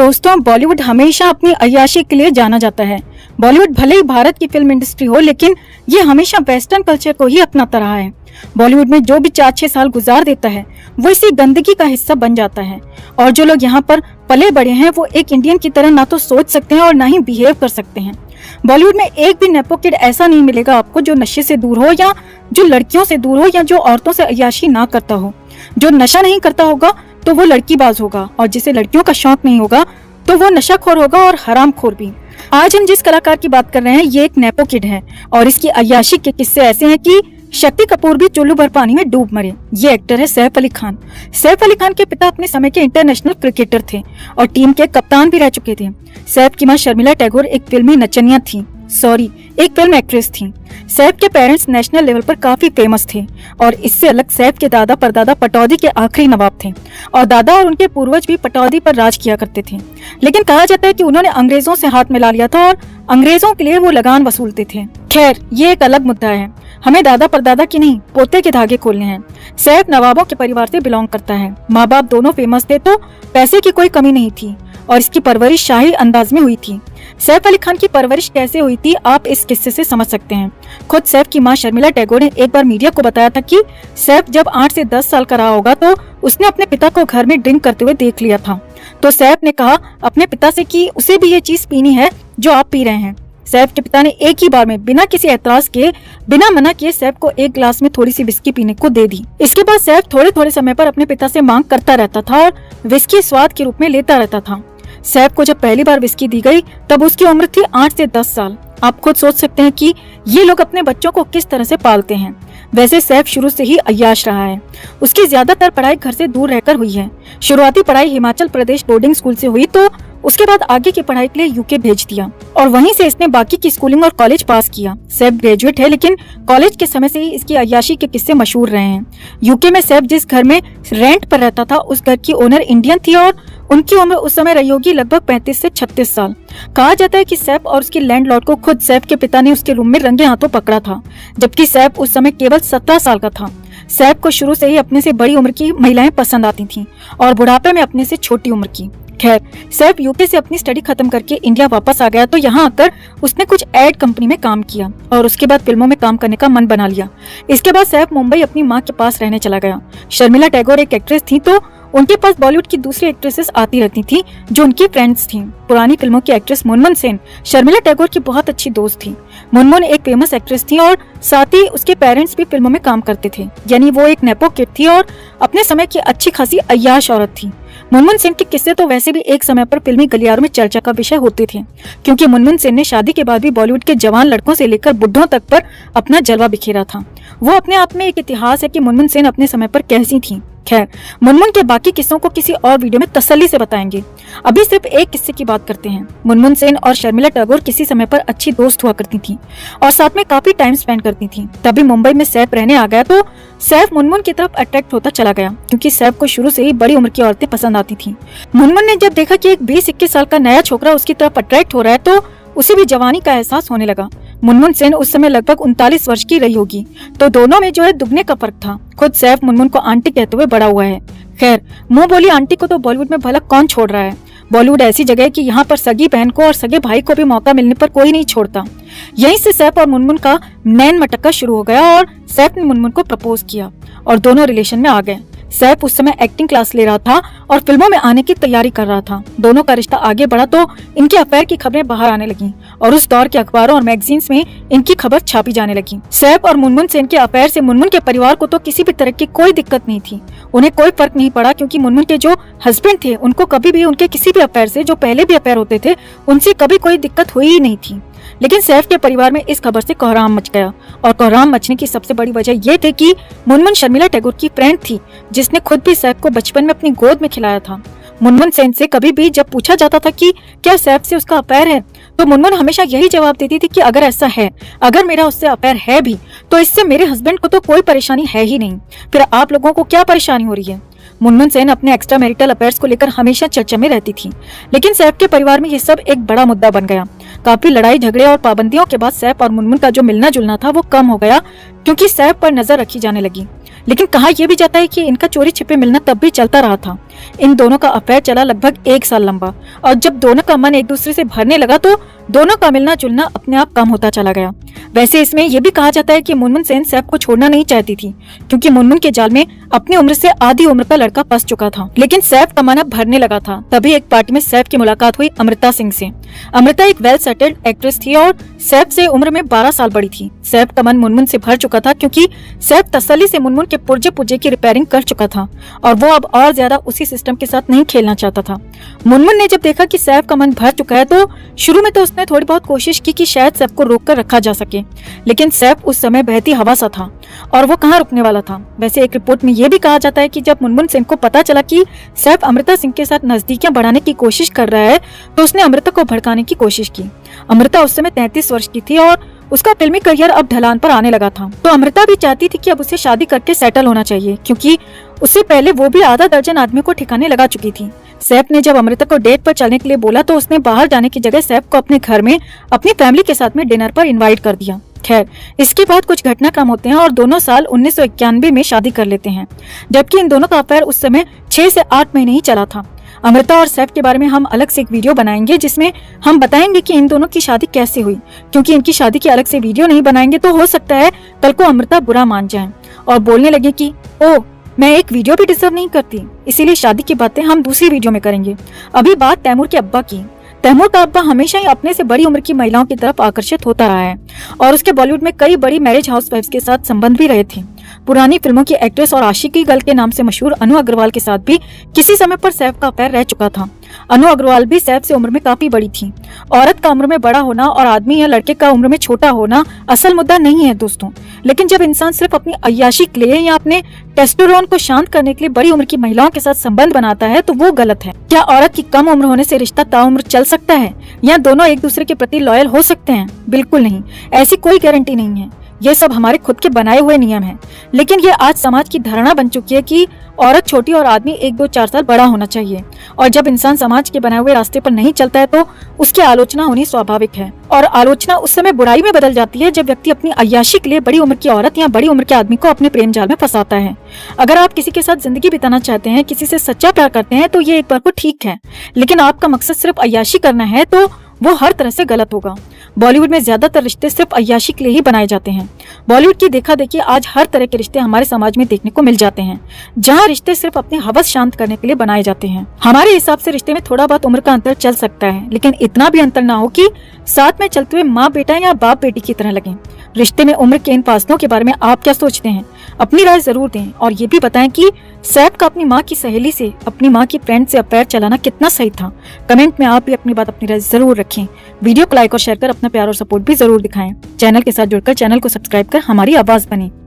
दोस्तों, बॉलीवुड हमेशा अपनी अय्याशी के लिए जाना जाता है। बॉलीवुड भले ही भारत की फिल्म इंडस्ट्री हो, लेकिन ये हमेशा वेस्टर्न कल्चर को ही अपनाता रहा है। बॉलीवुड में जो भी 4-6 साल गुजार देता है वो इसी गंदगी का हिस्सा बन जाता है। और जो लोग यहाँ पर पले बड़े हैं वो एक इंडियन की तरह ना तो सोच सकते हैं और ना ही बिहेव कर सकते हैं। बॉलीवुड में एक भी नेपो किड ऐसा नहीं मिलेगा आपको जो नशे से दूर हो, या जो लड़कियों से दूर हो, या जो औरतों से अय्याशी ना करता हो। जो नशा नहीं करता होगा तो वो लड़कीबाज होगा, और जिसे लड़कियों का शौक नहीं होगा तो वो नशाखोर होगा और हरामखोर भी। आज हम जिस कलाकार की बात कर रहे हैं ये एक नेपो किड है, और इसकी अय्याशी के किस्से ऐसे हैं कि शक्ति कपूर भी चुल्लू भर पानी में डूब मरे। ये एक्टर है सैफ अली खान। सैफ अली खान के पिता अपने समय के इंटरनेशनल क्रिकेटर थे और टीम के कप्तान भी रह चुके थे। सैफ की मां शर्मिला टैगोर एक फिल्मी नचनिया थी, एक फिल्म एक्ट्रेस थी। सैफ के पेरेंट्स नेशनल लेवल पर काफी फेमस थे, और इससे अलग सैफ के दादा परदादा पटौदी के आखिरी नवाब थे, और दादा और उनके पूर्वज भी पटौदी पर राज किया करते थे। लेकिन कहा जाता है कि उन्होंने अंग्रेजों से हाथ मिला लिया था और अंग्रेजों के लिए वो लगान वसूलते थे। खैर, ये एक अलग मुद्दा है। हमें दादा परदादा की नहीं, पोते के धागे खोलने हैं। सैफ नवाबों के परिवार से बिलोंग करता है। माँ बाप दोनों फेमस थे, तो पैसे की कोई कमी नहीं थी, और इसकी परवरिश शाही अंदाज में हुई थी। सैफ अली खान की परवरिश कैसे हुई थी आप इस किस्से से समझ सकते हैं। खुद सैफ की मां शर्मिला टैगोर ने एक बार मीडिया को बताया था कि सैफ जब 8 से 10 साल का रहा होगा तो उसने अपने पिता को घर में ड्रिंक करते हुए देख लिया था। तो सैफ ने कहा अपने पिता से कि उसे भी ये चीज पीनी है जो आप पी रहे हैं। सैफ के पिता ने एक ही बार में बिना किसी एतराज के, बिना मना किए सैफ को एक ग्लास में थोड़ी सी विस्की पीने को दे दी। इसके बाद सैफ थोड़े थोड़े समय पर अपने पिता से मांग करता रहता था और विस्की स्वाद के रूप में लेता रहता था। सैफ को जब पहली बार विस्की दी गई तब उसकी उम्र थी 8 से 10 साल। आप खुद सोच सकते हैं कि ये लोग अपने बच्चों को किस तरह से पालते हैं। वैसे सैफ शुरू से ही अय्याश रहा है। उसकी ज्यादातर पढ़ाई घर से दूर रहकर हुई है। शुरुआती पढ़ाई हिमाचल प्रदेश बोर्डिंग स्कूल से हुई, तो उसके बाद आगे की पढ़ाई के लिए यूके भेज दिया, और वहीं से इसने बाकी की स्कूलिंग और कॉलेज पास किया। सैफ ग्रेजुएट है, लेकिन कॉलेज के समय से ही इसकी अय्याशी के किस्से मशहूर रहे हैं। यूके में सैफ जिस घर में रेंट पर रहता था उस घर की ओनर इंडियन थी, और उनकी उम्र उस समय रही होगी लगभग 35 से 36 साल। कहा जाता है कि सैफ और उसकी लैंडलॉर्ड को खुद सैफ के पिता ने उसके रूम में रंगे हाथों पकड़ा था, जबकि सैफ उस समय केवल 17 साल का था। सैफ को शुरू से ही अपने से बड़ी उम्र की महिलाएं पसंद आती थीं, और बुढ़ापे में अपने से छोटी उम्र की। खैर, सैफ यूके से अपनी स्टडी खत्म करके इंडिया वापस आ गया, तो यहाँ आकर उसने कुछ एड कंपनी में काम किया और उसके बाद फिल्मों में काम करने का मन बना लिया। इसके बाद सैफ मुंबई अपनी माँ के पास रहने चला गया। शर्मिला टैगोर एक एक्ट्रेस थी, तो उनके पास बॉलीवुड की दूसरी एक्ट्रेसेस आती रहती थी जो उनकी फ्रेंड्स थीं। पुरानी फिल्मों की एक्ट्रेस मुनमुन सेन शर्मिला टैगोर की बहुत अच्छी दोस्त थी। मुनमुन एक फेमस एक्ट्रेस थी और साथ ही उसके पेरेंट्स भी फिल्मों में काम करते थे, यानी वो एक नेपो किड थी और अपने समय की अच्छी खासी अय्याश औरत थी। मुनमुन सेन के किस्से तो वैसे भी एक समय पर फिल्मी गलियारों में चर्चा का विषय होते थे, क्योंकि मुनमुन सेन ने शादी के बाद भी बॉलीवुड के जवान लड़कों से लेकर बुढ़ों तक पर अपना जलवा बिखेरा था। वो अपने आप में एक इतिहास है कि मुनमुन सेन अपने समय पर कैसी थी। खैर, मुनमुन के बाकी किस्सों को किसी और वीडियो में तसल्ली से बताएंगे। अभी सिर्फ एक किस्से की बात करते हैं। मुनमुन सेन और शर्मिला टैगोर किसी समय पर अच्छी दोस्त हुआ करती थी और साथ में काफी टाइम स्पेंड करती थी। तभी मुंबई में सैफ रहने आ गया, तो सैफ मुनमुन की तरफ अट्रैक्ट होता चला गया, क्योंकि सैफ को शुरू से ही बड़ी उम्र की औरतें पसंद आती थी। मुनमुन ने जब देखा कि एक 20-21 साल का नया छोकरा उसकी तरफ अट्रैक्ट हो रहा है, तो उसे भी जवानी का एहसास होने लगा। मुनमुन सेन उस समय लगभग 39 वर्ष की रही होगी, तो दोनों में जो है दुगने का फर्क था। खुद सैफ मुनमुन को आंटी कहते हुए बड़ा हुआ है। खैर, मुंह बोली आंटी को तो बॉलीवुड में भला कौन छोड़ रहा है। बॉलीवुड ऐसी जगह है कि यहाँ पर सगी बहन को और सगे भाई को भी मौका मिलने पर कोई नहीं छोड़ता। यहीं से सैफ और मुनमुन का नैन मटक्का शुरू हो गया, और सैफ ने मुनमुन को प्रपोज किया और दोनों रिलेशन में आ गए। सैफ उस समय एक्टिंग क्लास ले रहा था और फिल्मों में आने की तैयारी कर रहा था। दोनों का रिश्ता आगे बढ़ा तो इनके अफेयर की खबरें बाहर आने लगी, और उस दौर के अखबारों और मैगजीन्स में इनकी खबर छापी जाने लगी। सैफ और मुनमुन सेन के अफेयर से मुनमुन के परिवार को तो किसी भी तरह की कोई दिक्कत नहीं थी। उन्हें कोई फर्क नहीं पड़ा, क्योंकि मुनमुन के जो हस्बैंड थे उनको कभी भी उनके किसी भी अफेयर से, जो पहले भी अफेयर होते थे, उनसे कभी कोई दिक्कत हुई ही नहीं थी। लेकिन सैफ के परिवार में इस खबर से कोहराम मच गया, और कोहराम मचने की सबसे बड़ी वजह यह थी कि मुनमुन शर्मिला टैगोर की फ्रेंड थी, जिसने खुद भी सैफ को बचपन में अपनी गोद में खिलाया था। मुनमुन सेन से कभी भी जब पूछा जाता था कि क्या सैफ से उसका अफेयर है, तो मुनमुन हमेशा यही जवाब देती थी कि अगर ऐसा है, अगर मेरा उससे अफेयर है भी, तो इससे मेरे हस्बैंड को तो कोई परेशानी है ही नहीं, फिर आप लोगों को क्या परेशानी हो रही है। मुनमुन सेन अपने एक्स्ट्रा मैरिटल अफेयर्स को लेकर हमेशा चर्चा में रहती थी, लेकिन सैफ के परिवार में ये सब एक बड़ा मुद्दा बन गया। काफी लड़ाई झगड़े और पाबंदियों के बाद सैफ और मुनमुन का जो मिलना जुलना था वो कम हो गया, क्योंकि सैफ पर नजर रखी जाने लगी। लेकिन कहा यह भी जाता है कि इनका चोरी छिपे मिलना तब भी चलता रहा था। इन दोनों का अफेयर चला लगभग 1 साल लंबा, और जब दोनों का मन एक दूसरे से भरने लगा तो दोनों का मिलना जुलना अपने आप कम होता चला गया। वैसे इसमें यह भी कहा जाता है कि मुनमुन सेन सैफ को छोड़ना नहीं चाहती थी, क्योंकि मुनमुन के जाल में अपनी उम्र से आधी उम्र का लड़का फंस चुका था। लेकिन सैफ का मन अब भरने लगा था। तभी एक पार्टी में सैफ की मुलाकात हुई अमृता सिंह से। अमृता एक वेल सेटल्ड एक्ट्रेस थी और सैफ से उम्र में 12 साल बड़ी थी। सैफ का मन मुनमुन से भर चुका था, क्योंकि सैफ तसल्ली से मुनमुन के पुर्जे पुर्जे की रिपेयरिंग कर चुका था और वो अब और ज्यादा उसी सिस्टम के साथ नहीं खेलना चाहता था। मुनमुन ने जब देखा कि सैफ का मन भर चुका है तो शुरू में तो उसने थोड़ी बहुत कोशिश की कि शायद सैफ को रोक कर रखा जा सके, लेकिन सैफ उस समय बहती हवा सा था और वो कहाँ रुकने वाला था। वैसे एक रिपोर्ट में यह भी कहा जाता है कि जब मुनमुन सिंह को पता चला कि सैफ अमृता सिंह के साथ नजदीकियां बढ़ाने की कोशिश कर रहा है तो उसने अमृता को भड़काने की कोशिश की। अमृता उस समय 33 वर्ष की थी और उसका फिल्मी करियर अब ढलान पर आने लगा था, तो अमृता भी चाहती थी कि अब उसे शादी करके सेटल होना चाहिए, क्योंकि उससे पहले वो भी आधा दर्जन आदमी को ठिकाने लगा चुकी थी। सैफ ने जब अमृता को डेट पर चलने के लिए बोला तो उसने बाहर जाने की जगह सैफ को अपने घर में अपनी फैमिली के साथ में डिनर पर इनवाइट कर दिया। खैर, इसके बाद कुछ घटनाक्रम होते हैं और दोनों साल 1991 में शादी कर लेते हैं, जबकि इन दोनों का अफेयर उस समय 6 से 8 महीने ही चला था। अमृता और सैफ के बारे में हम अलग से एक वीडियो बनाएंगे जिसमें हम बताएंगे कि इन दोनों की शादी कैसे हुई, क्योंकि इनकी शादी की अलग से वीडियो नहीं बनाएंगे तो हो सकता है कल को अमृता बुरा मान जाए और बोलने लगे कि ओ मैं एक वीडियो भी डिजर्व नहीं करती, इसीलिए शादी की बातें हम दूसरी वीडियो में करेंगे। अभी बात तैमूर के अब्बा की। तैमूर का अब्बा हमेशा ही अपने से बड़ी उम्र की महिलाओं की तरफ आकर्षित होता रहा है और उसके बॉलीवुड में कई बड़ी मैरिज हाउसवाइफ्स के साथ संबंध भी रहे थे। पुरानी फिल्मों की एक्ट्रेस और आशिकी गर्ल के नाम से मशहूर अनु अग्रवाल के साथ भी किसी समय पर सैफ का अफेयर रह चुका था। अनु अग्रवाल भी सैफ से उम्र में काफी बड़ी थी। औरत का उम्र में बड़ा होना और आदमी या लड़के का उम्र में छोटा होना असल मुद्दा नहीं है दोस्तों, लेकिन जब इंसान सिर्फ अपनी अय्याशी के लिए या अपने टेस्टोस्टेरोन को शांत करने के लिए बड़ी उम्र की महिलाओं के साथ संबंध बनाता है तो वो गलत है। क्या औरत की कम उम्र होने से रिश्ता ताउम्र चल सकता है या दोनों एक दूसरे के प्रति लॉयल हो सकते हैं? बिल्कुल नहीं, ऐसी कोई गारंटी नहीं है। ये सब हमारे खुद के बनाए हुए नियम हैं, लेकिन ये आज समाज की धारणा बन चुकी है कि औरत छोटी और आदमी 1-2-4 साल बड़ा होना चाहिए, और जब इंसान समाज के बनाए हुए रास्ते पर नहीं चलता है तो उसकी आलोचना होनी स्वाभाविक है। और आलोचना उस समय बुराई में बदल जाती है जब व्यक्ति अपनी अय्याशी के लिए बड़ी उम्र की औरत या बड़ी उम्र के आदमी को अपने प्रेम जाल में फंसाता है। अगर आप किसी के साथ जिंदगी बिताना चाहते हैं, किसी से सच्चा प्यार करते हैं तो ये एक बार को ठीक है, लेकिन आपका मकसद सिर्फ अय्याशी करना है तो वो हर तरह से गलत होगा। बॉलीवुड में ज्यादातर रिश्ते सिर्फ अय्याशी के लिए ही बनाए जाते हैं। बॉलीवुड की देखा देखी आज हर तरह के रिश्ते हमारे समाज में देखने को मिल जाते हैं, जहां रिश्ते सिर्फ अपनी हवस शांत करने के लिए बनाए जाते हैं। हमारे हिसाब से रिश्ते में थोड़ा बहुत उम्र का अंतर चल सकता है, लेकिन इतना भी अंतर ना हो कि साथ में चलते हुए माँ बेटा या बाप बेटी की तरह लगे। रिश्ते में उम्र के इन फासलों के बारे में आप क्या सोचते हैं? अपनी राय जरूर दें और ये भी बताएं कि सैफ का अपनी माँ की सहेली से, अपनी माँ की फ्रेंड से अफेयर चलाना कितना सही था। कमेंट में आप भी अपनी बात, अपनी राय जरूर रखें। वीडियो को लाइक और शेयर कर अपना प्यार और सपोर्ट भी जरूर दिखाएं। चैनल के साथ जुड़कर चैनल को सब्सक्राइब कर हमारी आवाज बने।